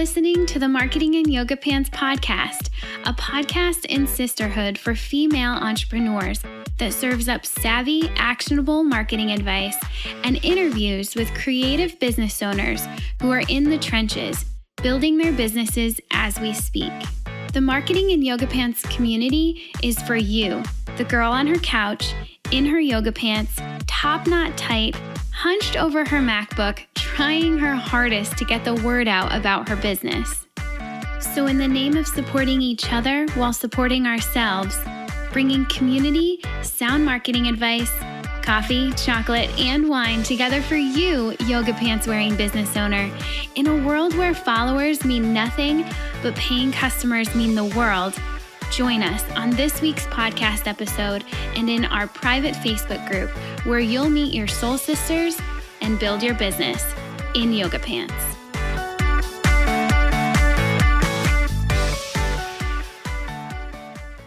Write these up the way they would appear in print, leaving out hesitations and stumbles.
listening to the Marketing and Yoga Pants podcast, a podcast in sisterhood for female entrepreneurs that serves up savvy, actionable marketing advice and interviews with creative business owners who are in the trenches, building their businesses as we speak. The Marketing and Yoga Pants community is for you, the girl on her couch, in her yoga pants, top knot tight, hunched over her MacBook, trying her hardest to get the word out about her business. So in the name of supporting each other while supporting ourselves, bringing community, sound marketing advice, coffee, chocolate, and wine together for you, yoga pants wearing business owner, in a world where followers mean nothing, but paying customers mean the world, join us on this week's podcast episode and in our private Facebook group where you'll meet your soul sisters and build your business in yoga pants.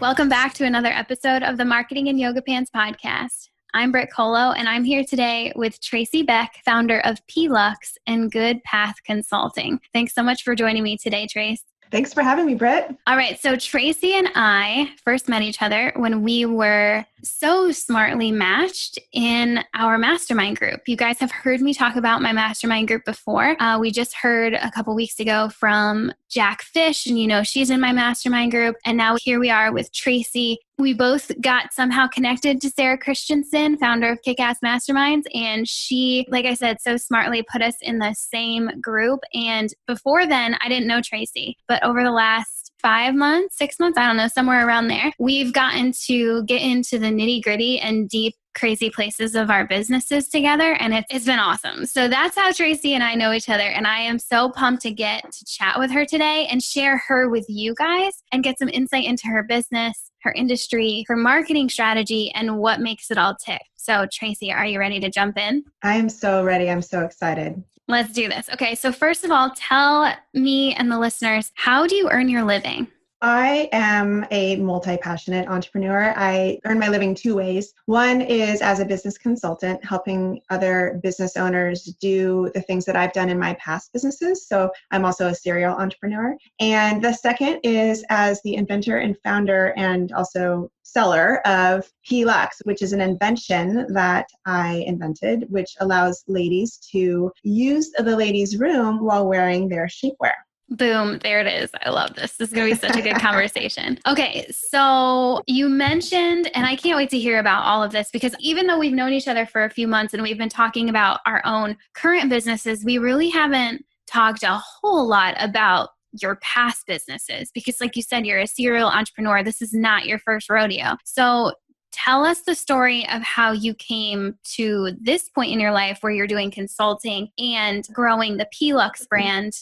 Welcome back to another episode of the Marketing and Yoga Pants podcast. I'm Brit and I'm here today with Tracy Bech, founder of peeLUX and Good Path Consulting. Thanks so much for joining me today, Trace. Thanks for having me, Brit. All right. So Tracy and I first met each other when we were so smartly matched in our mastermind group. You guys have heard me talk about my mastermind group before. We just heard a couple weeks ago from Jack Fish, and she's in my mastermind group. And now here we are with Tracy. We both got somehow connected to Sarah Christensen, founder of Kick-Ass Masterminds. And she, like I said, so smartly put us in the same group. And before then, I didn't know Tracy. But over the last 5 months, 6 months, I don't know, somewhere around there, we've gotten to get into the nitty-gritty and deep, crazy places of our businesses together. And it's been awesome. So that's how Tracy and I know each other. And I am so pumped to get to chat with her today and share her with you guys and get some insight into her business, her industry, her marketing strategy, and what makes it all tick. So Tracy, are you ready to jump in? I am so ready. I'm so excited. Let's do this. Okay. So first of all, tell me and the listeners, how do you earn your living? I am a multi-passionate entrepreneur. I earn my living two ways. One is as a business consultant, helping other business owners do the things that I've done in my past businesses. So I'm also a serial entrepreneur. And the second is as the inventor and founder and also seller of peeLUX, which is an invention that I invented, which allows ladies to use the ladies' room while wearing their shapewear. Boom. There it is. I love this. This is going to be such a good conversation. Okay. So you mentioned, and I can't wait to hear about all of this because even though we've known each other for a few months and we've been talking about our own current businesses, we really haven't talked a whole lot about your past businesses because like you said, you're a serial entrepreneur. This is not your first rodeo. So tell us the story of how you came to this point in your life where you're doing consulting and growing the peeLUX brand,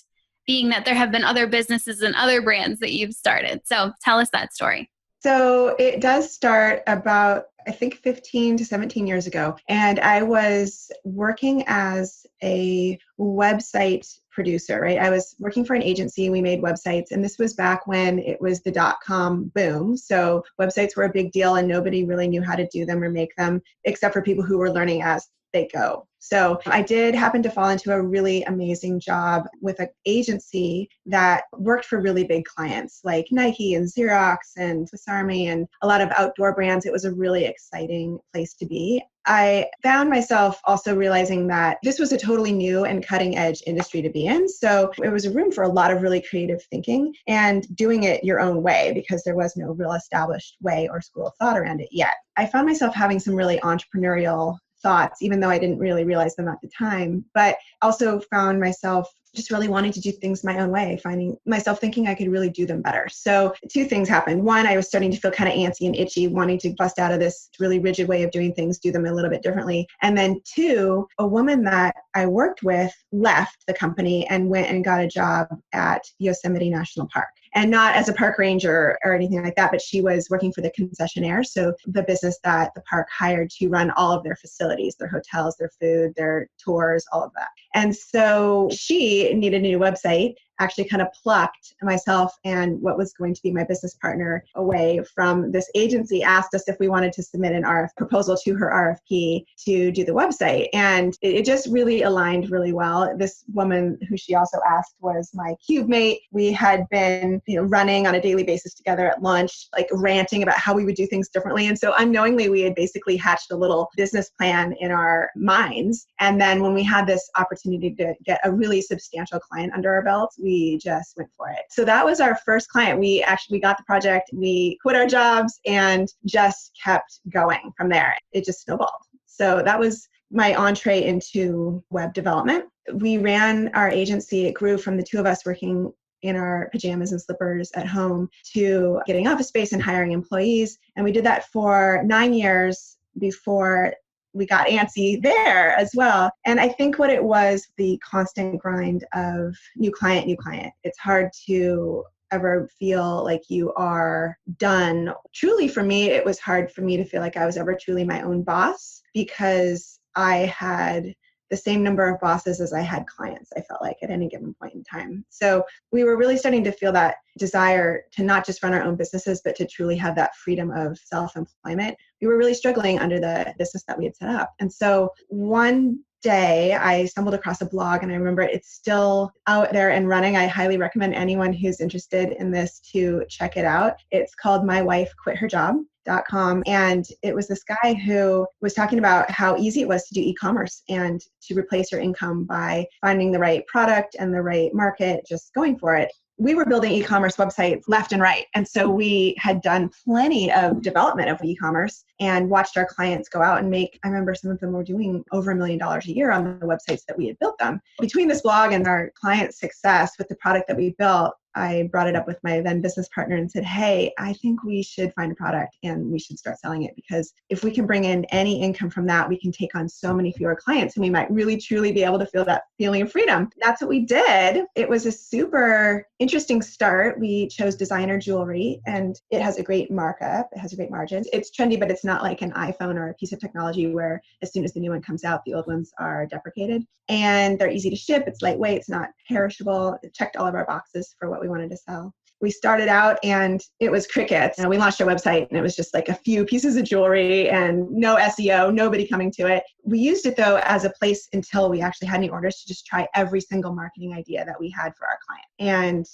being that there have been other businesses and other brands that you've started. So tell us that story. So it does start about, I think, 15 to 17 years ago. And I was working as a website producer, right? I was working for an agency. We made websites. And this was back when it was the .com boom. So websites were a big deal and nobody really knew how to do them or make them, except for people who were learning as they go. So I did happen to fall into a really amazing job with an agency that worked for really big clients like Nike and Xerox and Swiss Army and a lot of outdoor brands. It was a really exciting place to be. I found myself also realizing that this was a totally new and cutting edge industry to be in. So it was a room for a lot of really creative thinking and doing it your own way because there was no real established way or school of thought around it yet. I found myself having some really entrepreneurial thoughts, even though I didn't really realize them at the time, but also found myself just really wanting to do things my own way, finding myself thinking I could really do them better. So two things happened. One, I was starting to feel kind of antsy and itchy, wanting to bust out of this really rigid way of doing things, do them a little bit differently. And then two, a woman that I worked with left the company and went and got a job at Yosemite National Park. And not as a park ranger or anything like that, but she was working for the concessionaire. So the business that the park hired to run all of their facilities, their hotels, their food, their tours, all of that. And so she needed a new website actually kind of plucked myself and what was going to be my business partner away from this agency, asked us if we wanted to submit an proposal to her RFP to do the website. And it just really aligned really well. This woman who she also asked was my cube mate. We had been, running on a daily basis together at lunch, like ranting about how we would do things differently. And so unknowingly, we had basically hatched a little business plan in our minds. And then when we had this opportunity to get a really substantial client under our belt, we just went for it. So that was our first client. We got the project, we quit our jobs and just kept going from there. It just snowballed. So that was my entree into web development. We ran our agency. It grew from the two of us working in our pajamas and slippers at home to getting office space and hiring employees. And we did that for 9 years before we got antsy there as well. And I think what it was, the constant grind of new client. It's hard to ever feel like you are done. Truly, for me, it was hard for me to feel like I was ever truly my own boss, because I had the same number of bosses as I had clients, I felt like, at any given point in time. So we were really starting to feel that desire to not just run our own businesses, but to truly have that freedom of self-employment. We were really struggling under the business that we had set up. And so one day I stumbled across a blog, and I remember it's still out there and running. I highly recommend anyone who's interested in this to check it out. It's called mywifequitherjob.com. And it was this guy who was talking about how easy it was to do e-commerce and to replace your income by finding the right product and the right market, just going for it. We were building e-commerce websites left and right. And so we had done plenty of development of e-commerce and watched our clients go out and make, I remember some of them were doing over $1 million a year on the websites that we had built them. Between this blog and our client success with the product that we built, I brought it up with my then business partner and said, hey, I think we should find a product and we should start selling it, because if we can bring in any income from that, we can take on so many fewer clients and we might really truly be able to feel that feeling of freedom. That's what we did. It was a super interesting start. We chose designer jewelry, and it has a great markup. It has a great margins. It's trendy, but it's not like an iPhone or a piece of technology where as soon as the new one comes out, the old ones are deprecated. And they're easy to ship. It's lightweight. It's not perishable. It checked all of our boxes for what we wanted to sell. We started out and it was crickets. We launched our website and it was just like a few pieces of jewelry and no SEO, nobody coming to it. We used it though as a place, until we actually had any orders, to just try every single marketing idea that we had for our client. And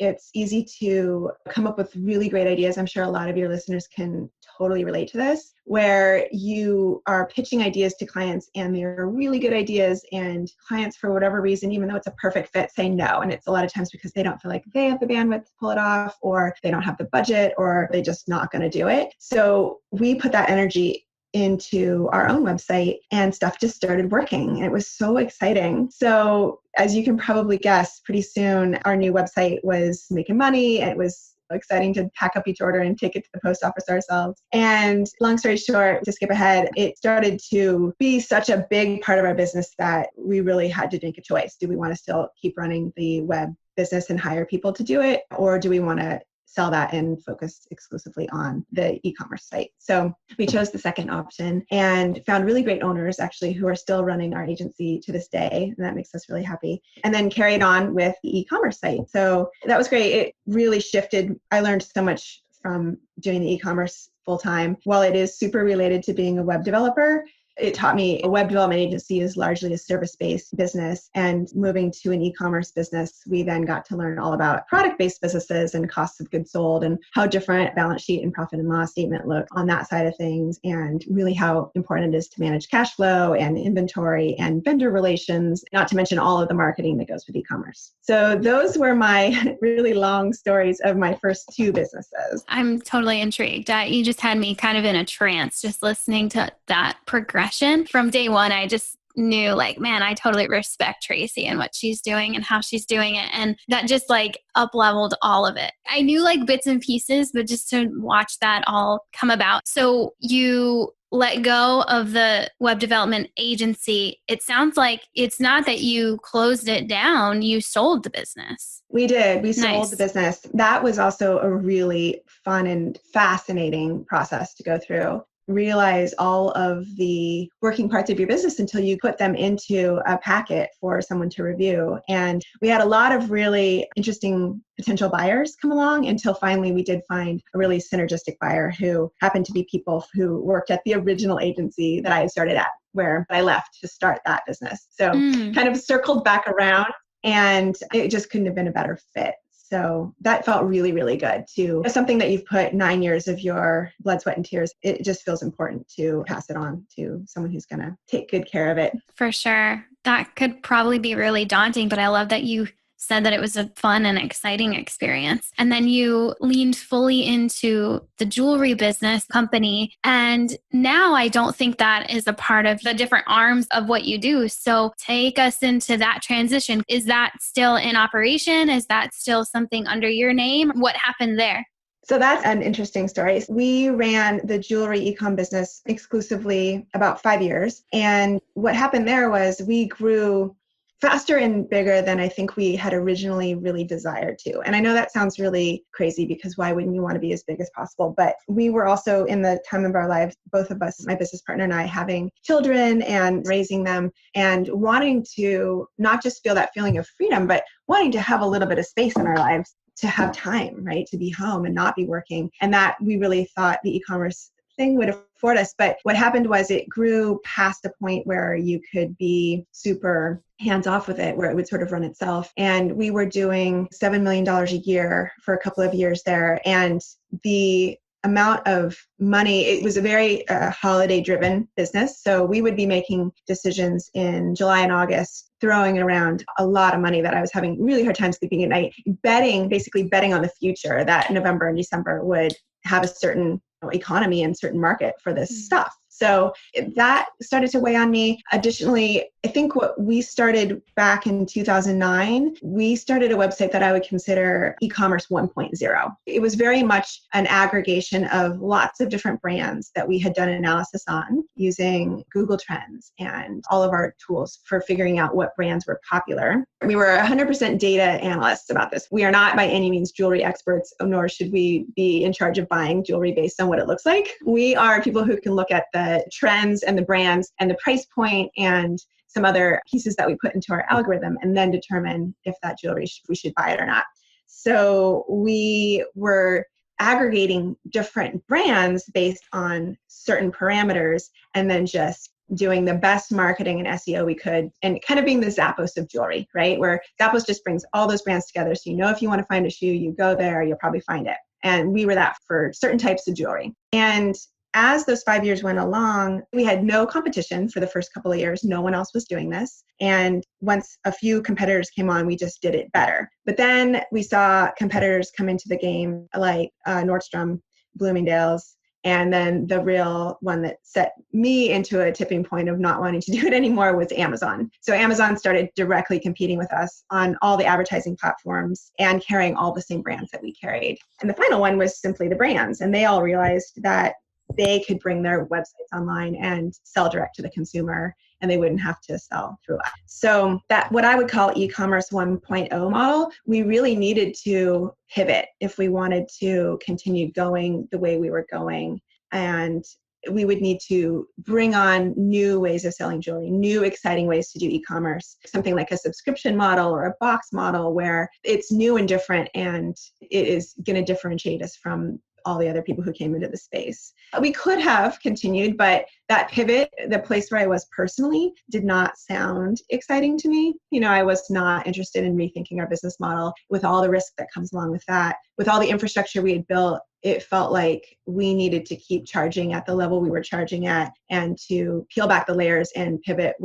it's easy to come up with really great ideas. I'm sure a lot of your listeners can totally relate to this, where you are pitching ideas to clients and they're really good ideas, and clients, for whatever reason, even though it's a perfect fit, say no. And it's a lot of times because they don't feel like they have the bandwidth to pull it off, or they don't have the budget, or they're just not going to do it. So we put that energy into our own website and stuff just started working. It was so exciting. So as you can probably guess, pretty soon our new website was making money. It was exciting to pack up each order and take it to the post office ourselves. And long story short, to skip ahead, it started to be such a big part of our business that we really had to make a choice. Do we want to still keep running the web business and hire people to do it? Or do we want to sell that and focus exclusively on the e-commerce site? So we chose the second option and found really great owners, actually, who are still running our agency to this day. And that makes us really happy. And then carried on with the e-commerce site. So that was great. It really shifted. I learned so much from doing the e-commerce full time. While it is super related to being a web developer, it taught me a web development agency is largely a service-based business, and moving to an e-commerce business, we then got to learn all about product-based businesses and costs of goods sold and how different balance sheet and profit and loss statement look on that side of things, and really how important it is to manage cash flow and inventory and vendor relations, not to mention all of the marketing that goes with e-commerce. So those were my really long stories of my first two businesses. I'm totally intrigued. You just had me kind of in a trance just listening to that progression. From day one, I just knew, like, man, I totally respect Tracy and what she's doing and how she's doing it. And that just like up-leveled all of it. I knew like bits and pieces, but just to watch that all come about. So you let go of the web development agency. It sounds like it's not that you closed it down, you sold the business. We did. We Nice. sold the business. That was also a really fun and fascinating process to go through. realize all of the working parts of your business until you put them into a packet for someone to review. And we had a lot of really interesting potential buyers come along until finally we did find a really synergistic buyer who happened to be people who worked at the original agency that I started at, where I left to start that business. So kind of circled back around, and it just couldn't have been a better fit. So that felt really, really good to something that you've put 9 years of your blood, sweat, and tears. It just feels important to pass it on to someone who's going to take good care of it. For sure. That could probably be really daunting, but I love that you said that it was a fun and exciting experience. And then you leaned fully into the jewelry business company. And now I don't think that is a part of the different arms of what you do. So take us into that transition. Is that still in operation? Is that still something under your name? What happened there? So that's an interesting story. We ran the jewelry e-com business exclusively about 5 years. And what happened there was we grew faster and bigger than I think we had originally really desired to. And I know that sounds really crazy because why wouldn't you want to be as big as possible? But we were also in the time of our lives, both of us, my business partner and I, having children and raising them and wanting to not just feel that feeling of freedom, but wanting to have a little bit of space in our lives to have time, right? To be home and not be working. And that we really thought the e-commerce thing would afford us. But what happened was it grew past a point where you could be super hands off with it, where it would sort of run itself. And we were doing $7 million a year for a couple of years there. And the amount of money, it was a very holiday driven business. So we would be making decisions in July and August, throwing around a lot of money that I was having really hard time sleeping at night, basically betting on the future that November and December would have a certain economy and certain market for this stuff. So that started to weigh on me. Additionally, I think what we started back in 2009, we started a website that I would consider e-commerce 1.0. It was very much an aggregation of lots of different brands that we had done analysis on using Google Trends and all of our tools for figuring out what brands were popular. We were 100% data analysts about this. We are not by any means jewelry experts, nor should we be in charge of buying jewelry based on what it looks like. We are people who can look at the trends and the brands and the price point and some other pieces that we put into our algorithm and then determine if that jewelry, we should buy it or not. So we were aggregating different brands based on certain parameters and then just doing the best marketing and SEO we could and kind of being the Zappos of jewelry, right? Where Zappos just brings all those brands together. So you know if you want to find a shoe, you go there, you'll probably find it. And we were that for certain types of jewelry. And as those 5 years went along, we had no competition for the first couple of years. No one else was doing this. And once a few competitors came on, we just did it better. But then we saw competitors come into the game like Nordstrom, Bloomingdale's, and then the real one that set me into a tipping point of not wanting to do it anymore was Amazon. So Amazon started directly competing with us on all the advertising platforms and carrying all the same brands that we carried. And the final one was Simply the Brands. And they all realized that they could bring their websites online and sell direct to the consumer, and they wouldn't have to sell through us. So that what I would call e-commerce 1.0 model, we really needed to pivot if we wanted to continue going the way we were going. And we would need to bring on new ways of selling jewelry, new exciting ways to do e-commerce, something like a subscription model or a box model where it's new and different and it is going to differentiate us from all the other people who came into the space. We could have continued, but that pivot, the place where I was personally, did not sound exciting to me. You know, I was not interested in rethinking our business model with all the risk that comes along with that. With all the infrastructure we had built, it felt like we needed to keep charging at the level we were charging at, and to peel back the layers and pivot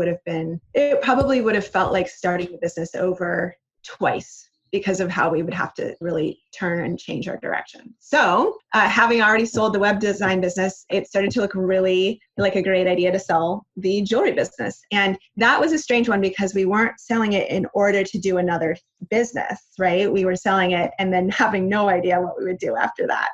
it probably would have felt like starting the business over twice, because of how we would have to really turn and change our direction. So having already sold the web design business, it started to look really like a great idea to sell the jewelry business. And that was a strange one because we weren't selling it in order to do another business, right? We were selling it and then having no idea what we would do after that.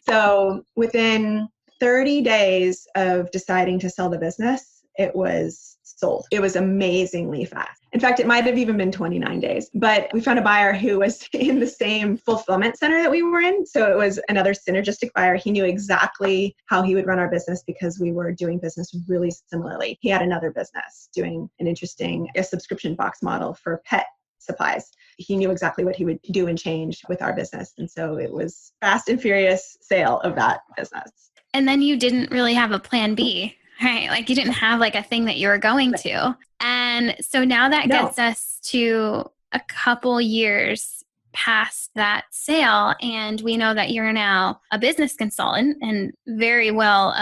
So within 30 days of deciding to sell the business, it was sold. It was amazingly fast. In fact, it might have even been 29 days, but we found a buyer who was in the same fulfillment center that we were in. So it was another synergistic buyer. He knew exactly how he would run our business because we were doing business really similarly. He had another business doing an interesting subscription box model for pet supplies. He knew exactly what he would do and change with our business. And so it was fast and furious sale of that business. And then you didn't really have a plan B, right? Like you didn't have like a thing that you were going to. And so now that gets us to a couple years past that sale. And we know that you're now a business consultant and very well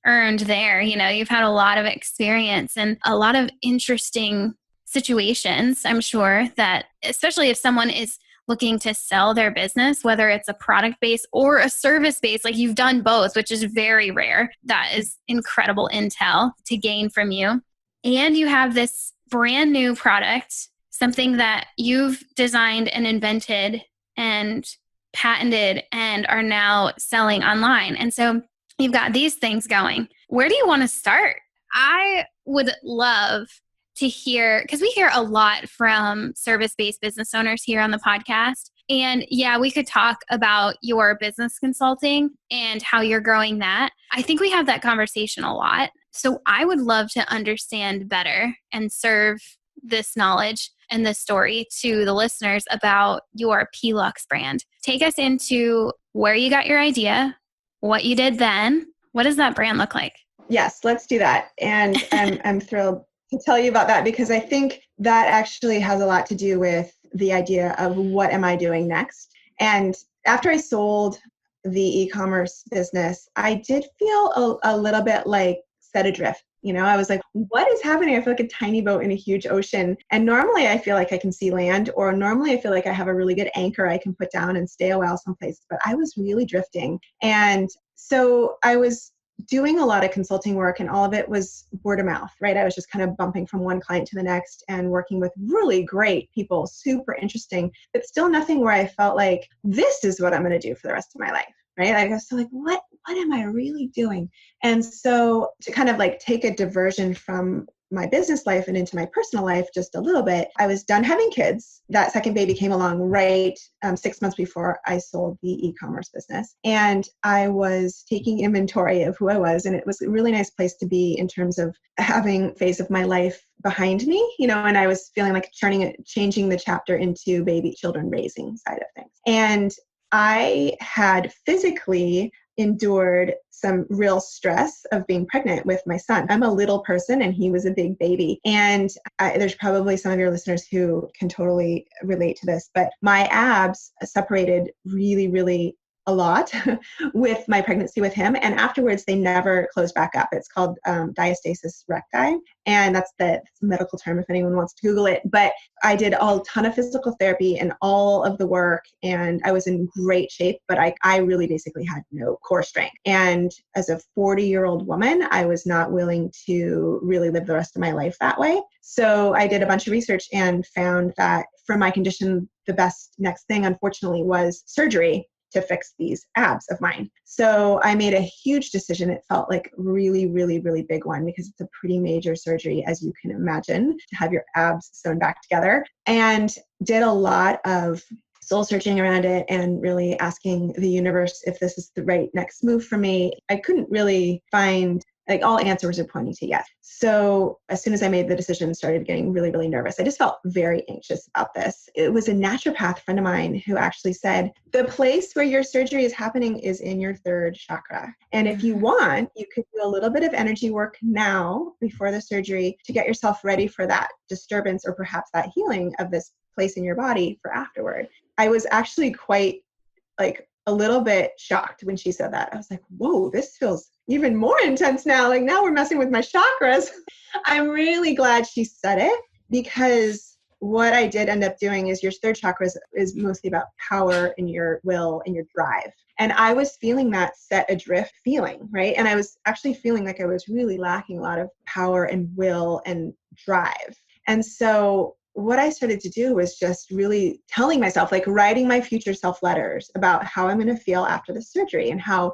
earned there. You know, you've had a lot of experience and a lot of interesting situations, I'm sure, that especially if someone is looking to sell their business, whether it's a product base or a service base, like you've done both, which is very rare. That is incredible intel to gain from you. And you have this brand new product, something that you've designed and invented and patented and are now selling online. And so you've got these things going. Where do you want to start? I would love to hear, because we hear a lot from service-based business owners here on the podcast. And yeah, we could talk about your business consulting and how you're growing that. I think we have that conversation a lot. So I would love to understand better and serve this knowledge and this story to the listeners about your peeLUX brand. Take us into where you got your idea, what you did then. What does that brand look like? Yes, let's do that. And I'm thrilled to tell you about that because I think that actually has a lot to do with the idea of what am I doing next. And after I sold the e-commerce business, I did feel a little bit like set adrift. You know, I was like, what is happening? I feel like a tiny boat in a huge ocean. And normally I feel like I can see land, or normally I feel like I have a really good anchor I can put down and stay a while someplace. But I was really drifting. And so I was doing a lot of consulting work, and all of it was word of mouth, right? I was just kind of bumping from one client to the next and working with really great people, super interesting, but still nothing where I felt like this is what I'm going to do for the rest of my life, right? I was still like, what am I really doing? And so to kind of like take a diversion from my business life and into my personal life just a little bit, I was done having kids. That second baby came along right 6 months before I sold the e-commerce business. And I was taking inventory of who I was. And it was a really nice place to be in terms of having a phase of my life behind me, you know, and I was feeling like changing the chapter into baby children raising side of things. And I had physically endured some real stress of being pregnant with my son. I'm a little person and he was a big baby. And there's probably some of your listeners who can totally relate to this, but my abs separated really, really a lot with my pregnancy with him. And afterwards, they never closed back up. It's called diastasis recti. And that's the medical term if anyone wants to Google it. But I did a ton of physical therapy and all of the work. And I was in great shape, but I really basically had no core strength. And as a 40-year-old woman, I was not willing to really live the rest of my life that way. So I did a bunch of research and found that for my condition, the best next thing, unfortunately, was surgery to fix these abs of mine. So I made a huge decision. It felt like really, really, really big one because it's a pretty major surgery, as you can imagine, to have your abs sewn back together, and did a lot of soul searching around it and really asking the universe if this is the right next move for me. I couldn't really find, like, all answers are pointing to yes. So as soon as I made the decision, started getting really, really nervous. I just felt very anxious about this. It was a naturopath friend of mine who actually said, the place where your surgery is happening is in your third chakra. And if you want, you could do a little bit of energy work now before the surgery to get yourself ready for that disturbance or perhaps that healing of this place in your body for afterward. I was actually quite like a little bit shocked when she said that. I was like, whoa, this feels even more intense now. Like now we're messing with my chakras. I'm really glad she said it because what I did end up doing is your third chakra is mostly about power and your will and your drive. And I was feeling that set adrift feeling, right? And I was actually feeling like I was really lacking a lot of power and will and drive. And so what I started to do was just really telling myself, like writing my future self letters about how I'm going to feel after the surgery and how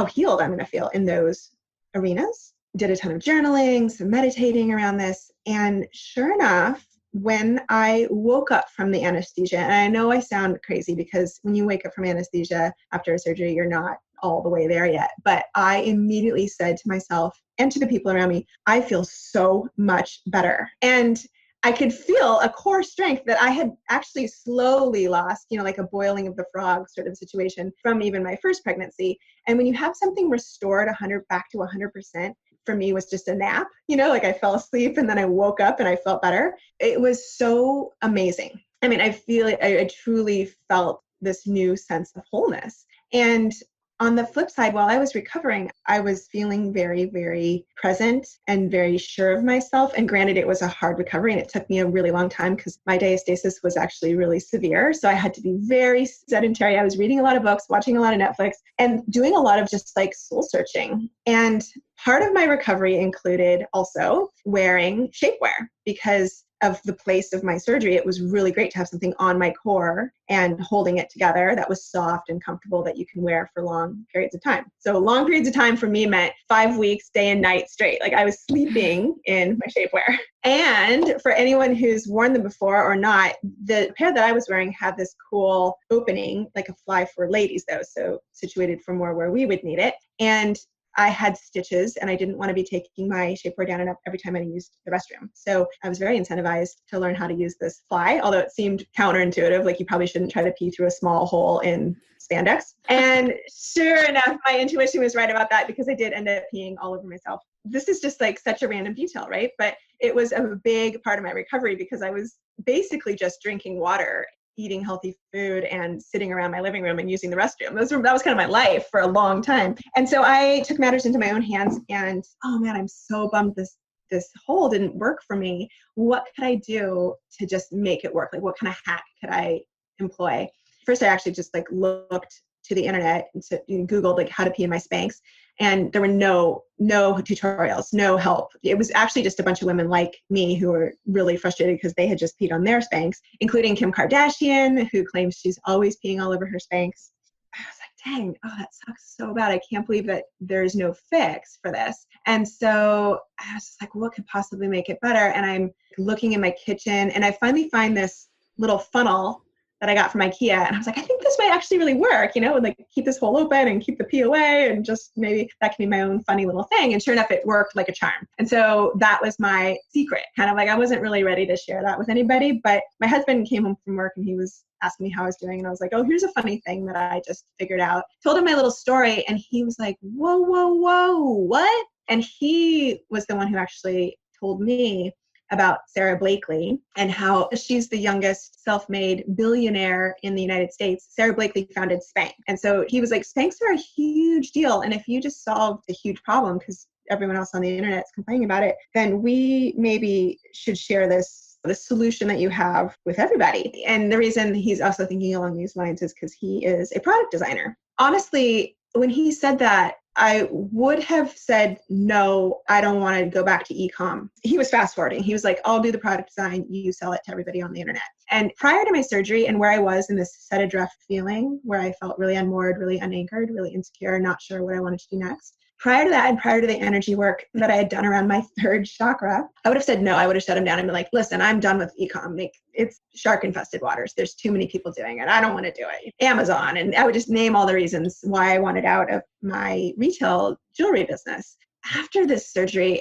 healed I'm going to feel in those arenas. Did a ton of journaling, some meditating around this. And sure enough, when I woke up from the anesthesia, and I know I sound crazy because when you wake up from anesthesia after a surgery, you're not all the way there yet. But I immediately said to myself and to the people around me, I feel so much better. And I could feel a core strength that I had actually slowly lost, like a boiling of the frog sort of situation from even my first pregnancy. And when you have something restored back to 100%, for me was just a nap, like I fell asleep and then I woke up and I felt better. It was so amazing. I mean, I truly felt this new sense of wholeness. And on the flip side, while I was recovering, I was feeling very, very present and very sure of myself. And granted, it was a hard recovery and it took me a really long time because my diastasis was actually really severe. So I had to be very sedentary. I was reading a lot of books, watching a lot of Netflix, and doing a lot of just like soul searching. And part of my recovery included also wearing shapewear because of the place of my surgery. It was really great to have something on my core and holding it together that was soft and comfortable that you can wear for long periods of time. So long periods of time for me meant 5 weeks, day and night straight. Like I was sleeping in my shapewear. And for anyone who's worn them before or not, the pair that I was wearing had this cool opening, like a fly for ladies though, so situated for more where we would need it. And I had stitches and I didn't want to be taking my shapewear down and up every time I used the restroom. So I was very incentivized to learn how to use this fly, although it seemed counterintuitive, like you probably shouldn't try to pee through a small hole in spandex. And sure enough, my intuition was right about that because I did end up peeing all over myself. This is just like such a random detail, right? But it was a big part of my recovery because I was basically just drinking water, eating healthy food, and sitting around my living room and using the restroom. That was kind of my life for a long time. And so I took matters into my own hands and, oh man, I'm so bummed this hole didn't work for me. What could I do to just make it work? Like what kind of hack could I employ? First, I actually just like looked to the internet and Googled like how to pee in my Spanx. And there were no tutorials, no help. It was actually just a bunch of women like me who were really frustrated because they had just peed on their Spanx, including Kim Kardashian, who claims she's always peeing all over her Spanx. I was like, dang, oh, that sucks so bad. I can't believe that there's no fix for this. And so I was just like, what could possibly make it better? And I'm looking in my kitchen and I finally find this little funnel that I got from IKEA. And I was like, I think this might actually really work, like keep this hole open and keep the pee away and just maybe that can be my own funny little thing. And sure enough, it worked like a charm. And so that was my secret. Kind of like I wasn't really ready to share that with anybody, but my husband came home from work and he was asking me how I was doing. And I was like, oh, here's a funny thing that I just figured out. Told him my little story and he was like, whoa, what? And he was the one who actually told me about Sara Blakely and how she's the youngest self-made billionaire in the United States. Sara Blakely founded Spanx. And so he was like, Spanx are a huge deal. And if you just solved a huge problem, because everyone else on the internet is complaining about it, then we maybe should share the solution that you have with everybody. And the reason he's also thinking along these lines is because he is a product designer. Honestly, when he said that, I would have said, no, I don't want to go back to e-com. He was fast forwarding. He was like, I'll do the product design. You sell it to everybody on the internet. And prior to my surgery and where I was in this set adrift feeling, where I felt really unmoored, really unanchored, really insecure, not sure what I wanted to do next. Prior to that and prior to the energy work that I had done around my third chakra, I would have said no. I would have shut him down and been like, listen, I'm done with e-com. It's shark infested waters. There's too many people doing it. I don't want to do it. Amazon. And I would just name all the reasons why I wanted out of my retail jewelry business. After this surgery,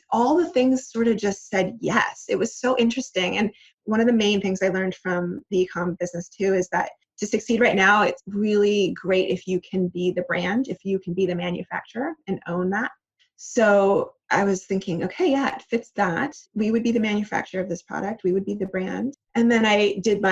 all the things sort of just said yes. It was so interesting. And one of the main things I learned from the e-com business too is that to succeed right now, it's really great if you can be the brand, if you can be the manufacturer and own that. So I was thinking, okay, yeah, it fits that. We would be the manufacturer of this product. We would be the brand. And then I did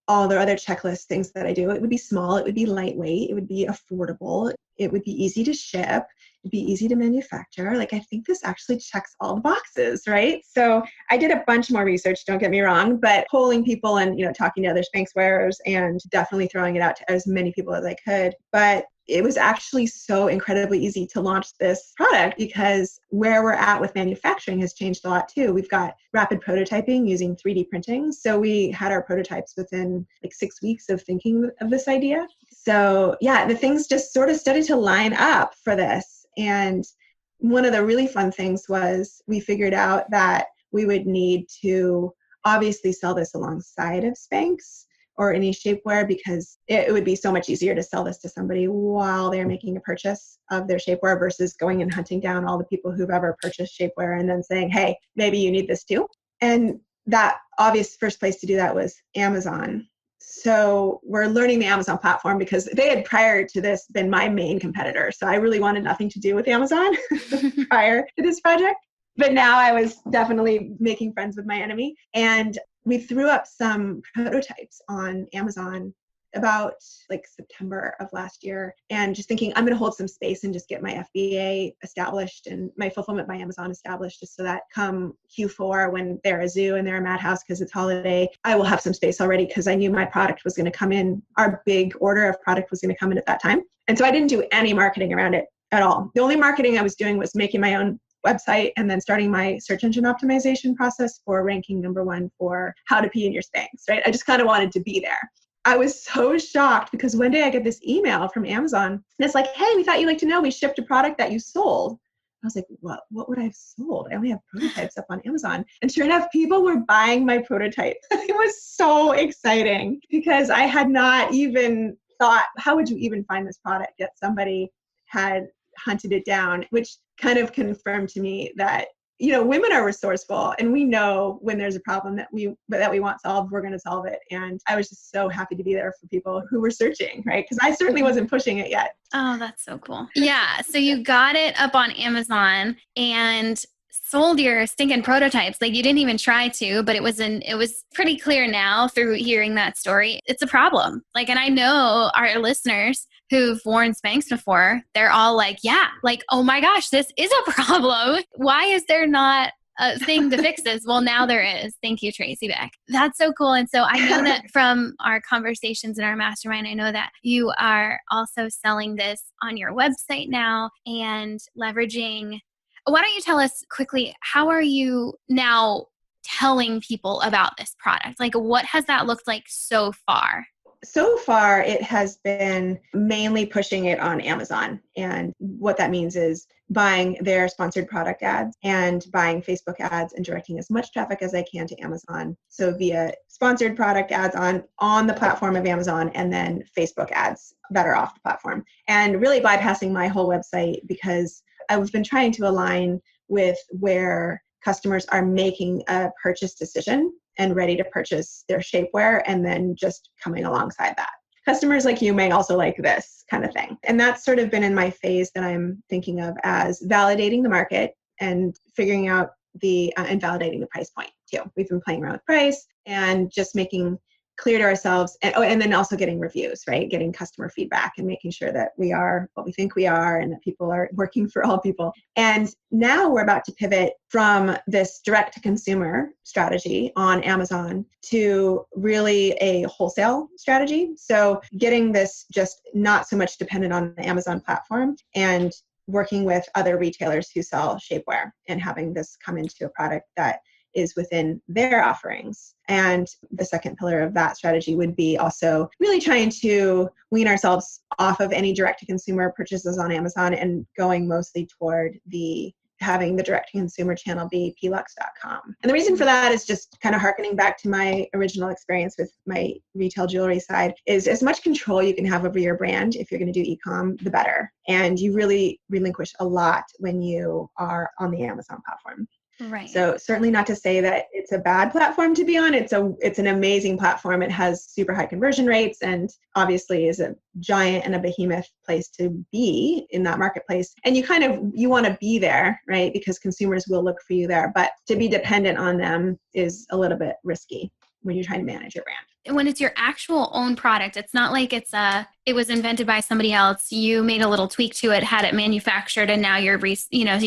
all the other checklist things that I do. It would be small. It would be lightweight. It would be affordable. It would be easy to ship. It'd be easy to manufacture. Like, I think this actually checks all the boxes, right? So I did a bunch more research, don't get me wrong, but polling people and, talking to other Spanx wearers and definitely throwing it out to as many people as I could. But it was actually so incredibly easy to launch this product because where we're at with manufacturing has changed a lot too. We've got rapid prototyping using 3D printing. So we had our prototypes within like 6 weeks of thinking of this idea. So yeah, the things just sort of started to line up for this. And one of the really fun things was we figured out that we would need to obviously sell this alongside of Spanx or any shapewear, because it would be so much easier to sell this to somebody while they're making a purchase of their shapewear versus going and hunting down all the people who've ever purchased shapewear and then saying, hey, maybe you need this too. And that obvious first place to do that was Amazon. So we're learning the Amazon platform because they had prior to this been my main competitor. So I really wanted nothing to do with Amazon prior to this project. But now I was definitely making friends with my enemy. And we threw up some prototypes on Amazon about like September of last year, and just thinking I'm going to hold some space and just get my FBA established and my fulfillment by Amazon established, just so that come Q4 when they're a zoo and they're a madhouse because it's holiday, I will have some space already, because I knew my product was going to come in. Our big order of product was going to come in at that time. And so I didn't do any marketing around it at all. The only marketing I was doing was making my own website and then starting my search engine optimization process for ranking #1 for how to pee in your Spanx, right? I just kind of wanted to be there. I was so shocked because one day I get this email from Amazon and it's like, hey, we thought you'd like to know we shipped a product that you sold. I was like, what would I have sold? I only have prototypes up on Amazon. And sure enough, people were buying my prototype. It was so exciting because I had not even thought, how would you even find this product? Yet somebody had hunted it down, which kind of confirmed to me that, you know, women are resourceful, and we know when there's a problem that we want solved, we're going to solve it. And I was just so happy to be there for people who were searching, right? Because I certainly wasn't pushing it yet. Oh, that's so cool. Yeah. So you got it up on Amazon and sold your stinking prototypes. Like you didn't even try to, but it was pretty clear now through hearing that story. It's a problem. Like, and I know our listeners who've worn Spanx before, they're all like, yeah, like, oh my gosh, this is a problem. Why is there not a thing to fix this? Well, now there is. Thank you, Tracy Bech. That's so cool. And so I know that from our conversations in our mastermind, I know that you are also selling this on your website now and leveraging. Why don't you tell us quickly, how are you now telling people about this product? Like, what has that looked like so far? So far, it has been mainly pushing it on Amazon. And what that means is buying their sponsored product ads and buying Facebook ads and directing as much traffic as I can to Amazon. So via sponsored product ads on the platform of Amazon, and then Facebook ads that are off the platform. And really bypassing my whole website, because I've been trying to align with where customers are making a purchase decision and ready to purchase their shapewear, and then just coming alongside that. Customers like you may also like this kind of thing. And that's sort of been in my phase that I'm thinking of as validating the market and figuring out and validating the price point too. We've been playing around with price and just making clear to ourselves, and then also getting reviews, right? Getting customer feedback and making sure that we are what we think we are and that people are working for all people. And now we're about to pivot from this direct to consumer strategy on Amazon to really a wholesale strategy. So getting this just not so much dependent on the Amazon platform and working with other retailers who sell shapewear and having this come into a product that is within their offerings. And the second pillar of that strategy would be also really trying to wean ourselves off of any direct-to-consumer purchases on Amazon and going mostly toward having the direct-to-consumer channel be peeLUX.com. And the reason for that is just kind of harkening back to my original experience with my retail jewelry side, is as much control you can have over your brand if you're going to do e-com, the better. And you really relinquish a lot when you are on the Amazon platform. Right. So certainly not to say that it's a bad platform to be on. It's an amazing platform. It has super high conversion rates and obviously is a giant and a behemoth place to be in that marketplace. And you want to be there, right? Because consumers will look for you there. But to be dependent on them is a little bit risky when you're trying to manage your brand. When it's your actual own product, it's not like it was invented by somebody else. You made a little tweak to it, had it manufactured, and now you're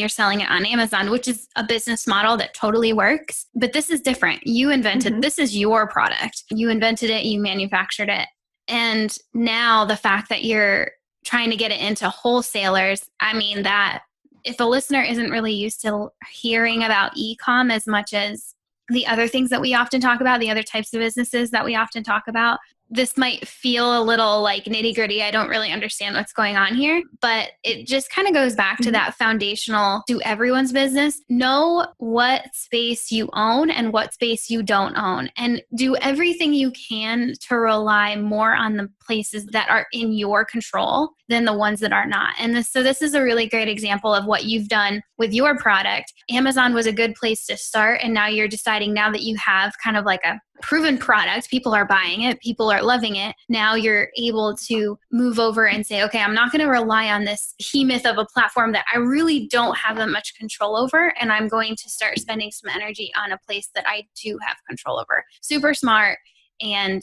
selling it on Amazon, which is a business model that totally works. But this is different. You invented, This is your product. You invented it, you manufactured it. And now the fact that you're trying to get it into wholesalers, I mean, that if a listener isn't really used to hearing about e-com as much as the other things that we often talk about, the other types of businesses that we often talk about, this might feel a little like nitty gritty. I don't really understand what's going on here, but it just kind of goes back to that foundational, do everyone's business, know what space you own and what space you don't own, and do everything you can to rely more on the places that are in your control than the ones that are not. And so this is a really great example of what you've done with your product. Amazon was a good place to start. And now you're deciding, now that you have kind of like a proven product, people are buying it, people are loving it. Now you're able to move over and say, okay, I'm not going to rely on this behemoth of a platform that I really don't have that much control over. And I'm going to start spending some energy on a place that I do have control over. Super smart. And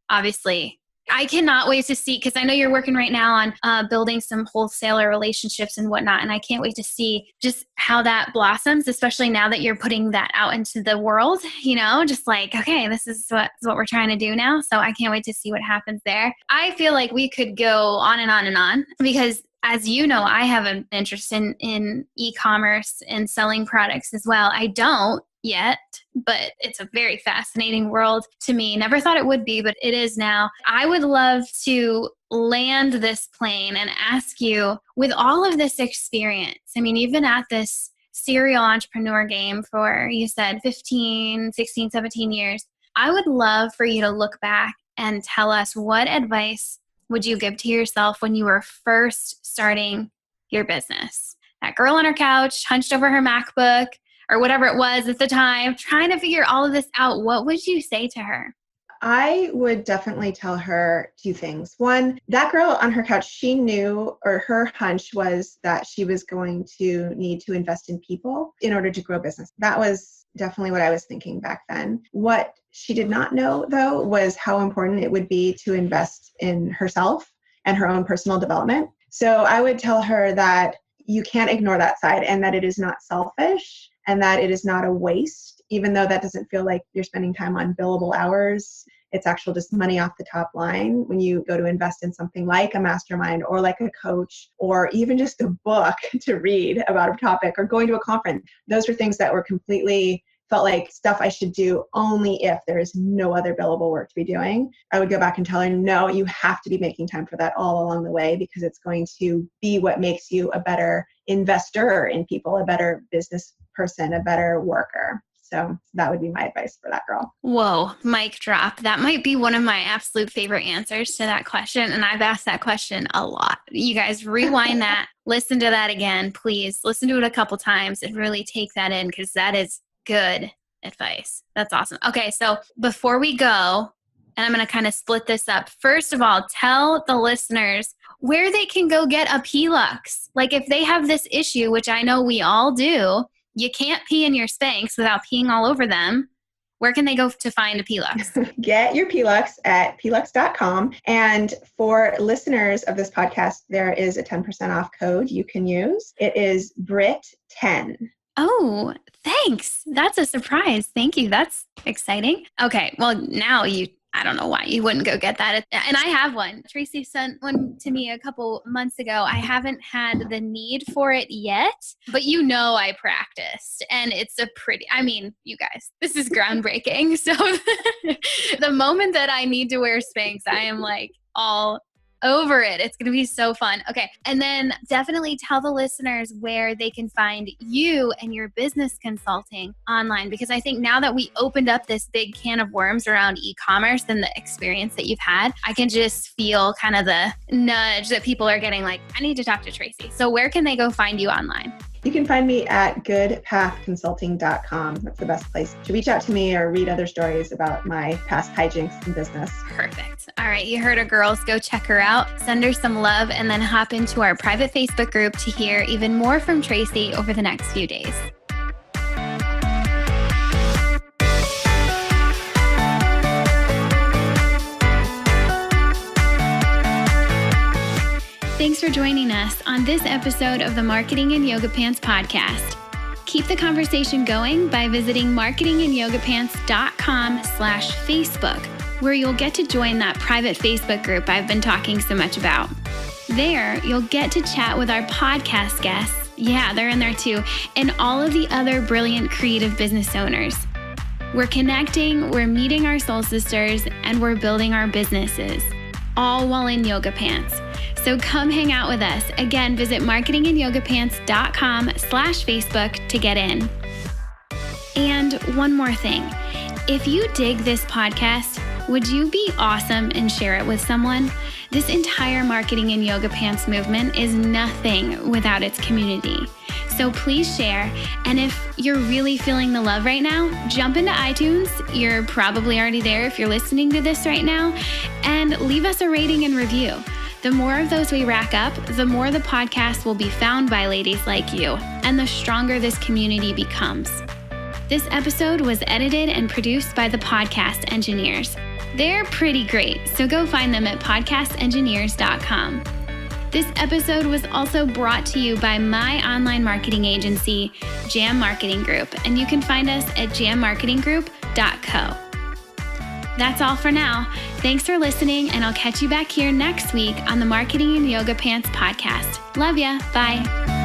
obviously, I cannot wait to see, because I know you're working right now on building some wholesaler relationships and whatnot. And I can't wait to see just how that blossoms, especially now that you're putting that out into the world, just like, okay, this is what we're trying to do now. So I can't wait to see what happens there. I feel like we could go on and on and on because, as you know, I have an interest in e-commerce and selling products as well. I don't yet, but it's a very fascinating world to me. Never thought it would be, but it is now. I would love to land this plane and ask you, with all of this experience, I mean, you've been at this serial entrepreneur game for, you said, 15, 16, 17 years. I would love for you to look back and tell us, what advice would you give to yourself when you were first starting your business? That girl on her couch, hunched over her MacBook, or whatever it was at the time, trying to figure all of this out, what would you say to her? I would definitely tell her two things. One, that girl on her couch, she knew, or her hunch was that she was going to need to invest in people in order to grow business. That was definitely what I was thinking back then. What she did not know, though, was how important it would be to invest in herself and her own personal development. So I would tell her that you can't ignore that side, and that it is not selfish, and that it is not a waste, even though that doesn't feel like you're spending time on billable hours. It's actual just money off the top line when you go to invest in something like a mastermind or like a coach, or even just a book to read about a topic, or going to a conference. Those were things that were completely felt like stuff I should do only if there is no other billable work to be doing. I would go back and tell her, no, you have to be making time for that all along the way, because it's going to be what makes you a better investor in people, a better business person, a better worker. So that would be my advice for that girl. Whoa, mic drop. That might be one of my absolute favorite answers to that question. And I've asked that question a lot. You guys rewind that, listen to that again, please. Listen to it a couple times and really take that in, because that is good advice. That's awesome. Okay, so before we go, and I'm going to kind of split this up. First of all, tell the listeners where they can go get a peeLUX. Like if they have this issue, which I know we all do, you can't pee in your Spanx without peeing all over them. Where can they go to find a peeLUX? Get your peeLUX at peeLUX.com. And for listeners of this podcast, there is a 10% off code you can use. It is Brit10. Oh, thanks. That's a surprise. Thank you. That's exciting. Okay. Well, now I don't know why you wouldn't go get that. And I have one. Tracy sent one to me a couple months ago. I haven't had the need for it yet, but I practiced, and it's you guys, this is groundbreaking. So the moment that I need to wear Spanx, I am like all over it. It's going to be so fun. Okay. And then definitely tell the listeners where they can find you and your business consulting online, because I think now that we opened up this big can of worms around e-commerce and the experience that you've had, I can just feel kind of the nudge that people are getting, like, I need to talk to Tracy. So where can they go find you online? You can find me at goodpathconsulting.com. That's the best place to reach out to me or read other stories about my past hijinks in business. Perfect. All right. You heard her, girls. Go check her out. Send her some love, and then hop into our private Facebook group to hear even more from Tracy over the next few days. Thanks for joining us on this episode of the Marketing in Yoga Pants podcast. Keep the conversation going by visiting marketingin.yogapants.com/Facebook, where you'll get to join that private Facebook group I've been talking so much about. There, you'll get to chat with our podcast guests. Yeah, they're in there too. And all of the other brilliant creative business owners. We're connecting, we're meeting our soul sisters, and we're building our businesses, all while in yoga pants. So come hang out with us. Again, visit marketinginyogapants.com/Facebook to get in. And one more thing. If you dig this podcast, would you be awesome and share it with someone? This entire Marketing in Yoga Pants movement is nothing without its community. So please share. And if you're really feeling the love right now, jump into iTunes. You're probably already there if you're listening to this right now. And leave us a rating and review. The more of those we rack up, the more the podcast will be found by ladies like you, and the stronger this community becomes. This episode was edited and produced by the Podcast Engineers. They're pretty great, so go find them at podcastengineers.com. This episode was also brought to you by my online marketing agency, Jam Marketing Group, and you can find us at jammarketinggroup.co. That's all for now. Thanks for listening, and I'll catch you back here next week on the Marketing in Yoga Pants podcast. Love ya. Bye.